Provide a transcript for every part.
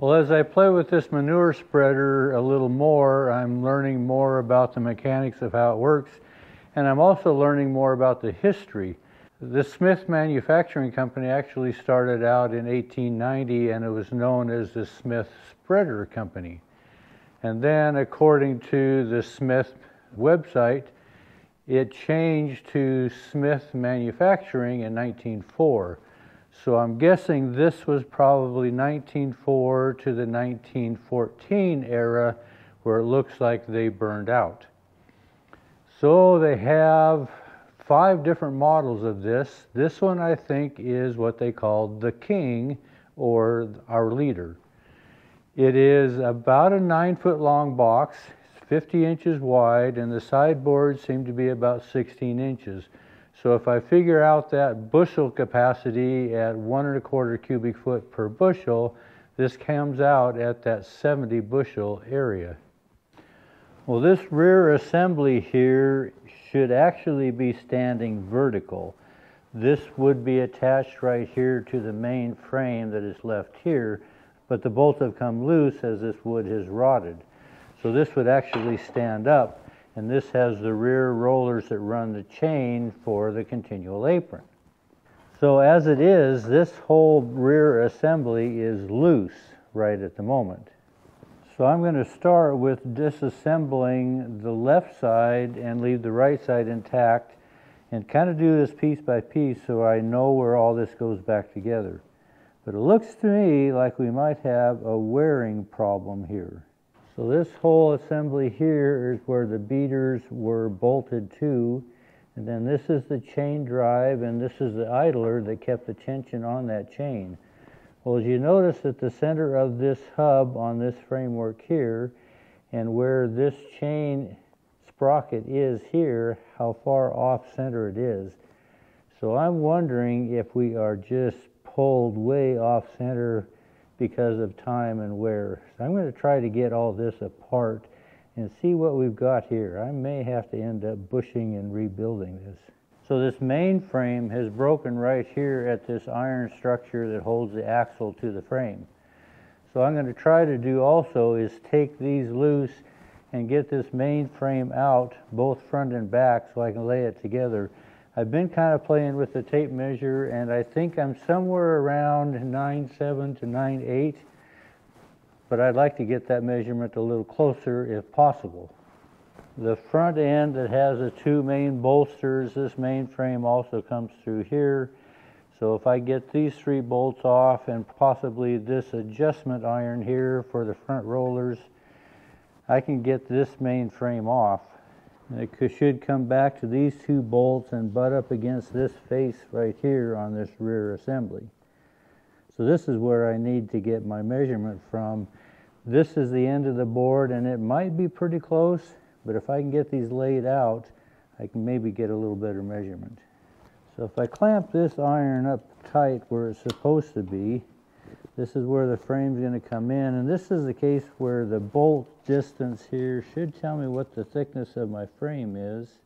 Well, as I play with this manure spreader a little more, I'm learning more about the mechanics of how it works, and I'm also learning more about the history. The Smith Manufacturing Company actually started out in 1890, and it was known as the Smith Spreader Company. And then, according to the Smith website, it changed to Smith Manufacturing in 1904. So I'm guessing this was probably 1904 to the 1914 era, where it looks like they burned out. So they have 5 different models of this. This one, I think, is what they called the King, or our leader. It is about a 9-foot long box, 50 inches wide, and the sideboards seem to be about 16 inches. So if I figure out that bushel capacity at 1 1/4 cubic foot per bushel, this comes out at that 70 bushel area. Well, this rear assembly here should actually be standing vertical. This would be attached right here to the main frame that is left here, but the bolts have come loose as this wood has rotted. So this would actually stand up, and this has the rear rollers that run the chain for the continual apron. So as it is, this whole rear assembly is loose right at the moment. So I'm going to start with disassembling the left side and leave the right side intact, and kind of do this piece by piece so I know where all this goes back together. But it looks to me like we might have a wearing problem here. So this whole assembly here is where the beaters were bolted to, and then this is the chain drive, and this is the idler that kept the tension on that chain. Well, as you notice at the center of this hub on this framework here, and where this chain sprocket is here, how far off center it is. So I'm wondering if we are just pulled way off center because of time and wear. So I'm going to try to get all this apart and see what we've got here. I may have to end up bushing and rebuilding this. So this main frame has broken right here at this iron structure that holds the axle to the frame. So I'm going to try to do also is take these loose and get this main frame out, both front and back, so I can lay it together. I've been kind of playing with the tape measure, and I think I'm somewhere around 9.7 to 9.8, but I'd like to get that measurement a little closer if possible. The front end that has the 2 main bolsters, this main frame also comes through here. So if I get these 3 bolts off and possibly this adjustment iron here for the front rollers, I can get this main frame off. It should come back to these 2 bolts and butt up against this face right here on this rear assembly. So this is where I need to get my measurement from. This is the end of the board, and it might be pretty close, but if I can get these laid out, I can maybe get a little better measurement. So if I clamp this iron up tight where it's supposed to be, this is where the frame's going to come in, and this is the case where the bolt distance here should tell me what the thickness of my frame is,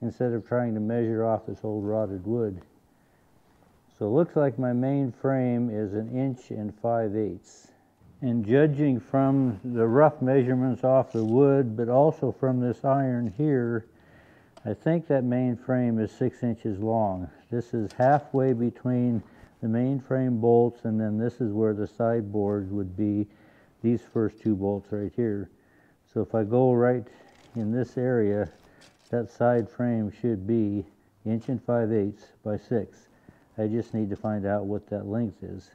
instead of trying to measure off this old rotted wood. So it looks like my main frame is 1 5/8 inches. And judging from the rough measurements off the wood, but also from this iron here, I think that main frame is 6 inches long. This is halfway between the main frame bolts, and then this is where the sideboard would be, these first 2 bolts right here. So if I go right in this area, that side frame should be 1 5/8 inches by 6. I just need to find out what that length is.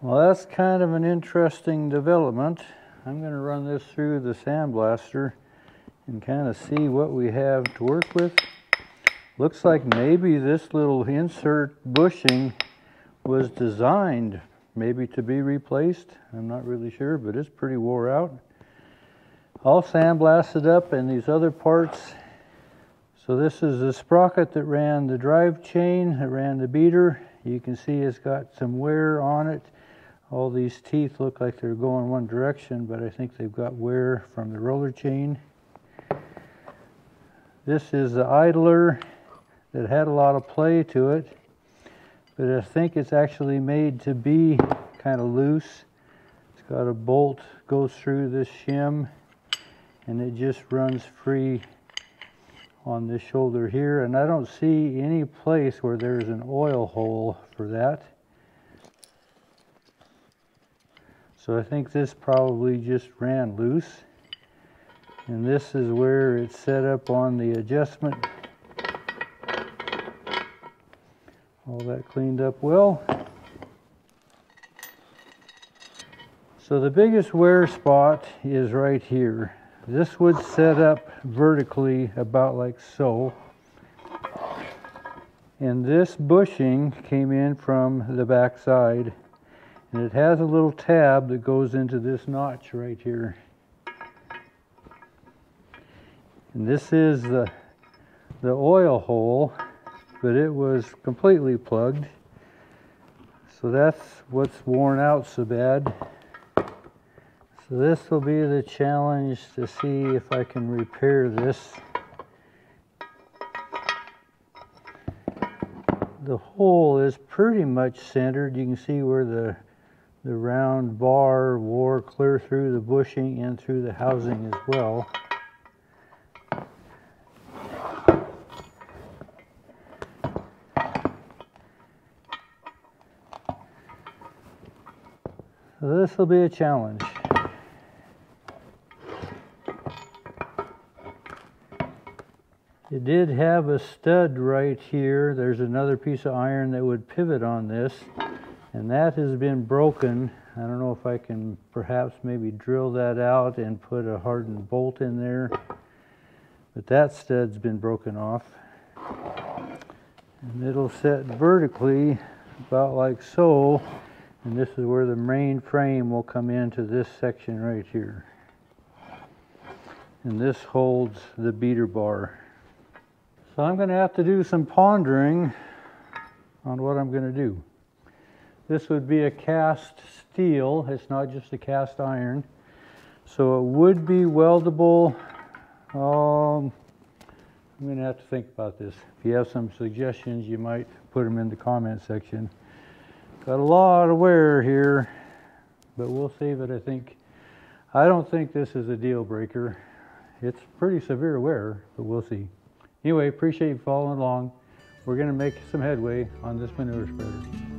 Well, that's kind of an interesting development. I'm going to run this through the sandblaster and kind of see what we have to work with. Looks like maybe this little insert bushing was designed maybe to be replaced. I'm not really sure, but it's pretty wore out. All sandblasted up, and these other parts. So this is the sprocket that ran the drive chain, that ran the beater. You can see it's got some wear on it. All these teeth look like they're going one direction, but I think they've got wear from the roller chain. This is the idler that had a lot of play to it, but I think it's actually made to be kind of loose. It's got a bolt goes through this shim, and it just runs free on this shoulder here, and I don't see any place where there's an oil hole for that. So I think this probably just ran loose, and this is where it's set up on the adjustment. All that cleaned up well. So the biggest wear spot is right here. This would set up vertically about like so. And this bushing came in from the back side. And it has a little tab that goes into this notch right here. And this is the oil hole, but it was completely plugged. So that's what's worn out so bad. So this will be the challenge to see if I can repair this. The hole is pretty much centered. You can see where the round bar wore clear through the bushing and through the housing as well. So this will be a challenge. It did have a stud right here. There's another piece of iron that would pivot on this, and that has been broken. I don't know if I can perhaps maybe drill that out and put a hardened bolt in there, but that stud's been broken off. And it'll set vertically about like so, and this is where the main frame will come into this section right here. And this holds the beater bar. So I'm going to have to do some pondering on what I'm going to do. This would be a cast steel. It's not just a cast iron. So it would be weldable. I'm going to have to think about this. If you have some suggestions, you might put them in the comment section. Got a lot of wear here, but we'll save it, I think. I don't think this is a deal breaker. It's pretty severe wear, but we'll see. Anyway, appreciate you following along. We're going to make some headway on this manure spreader.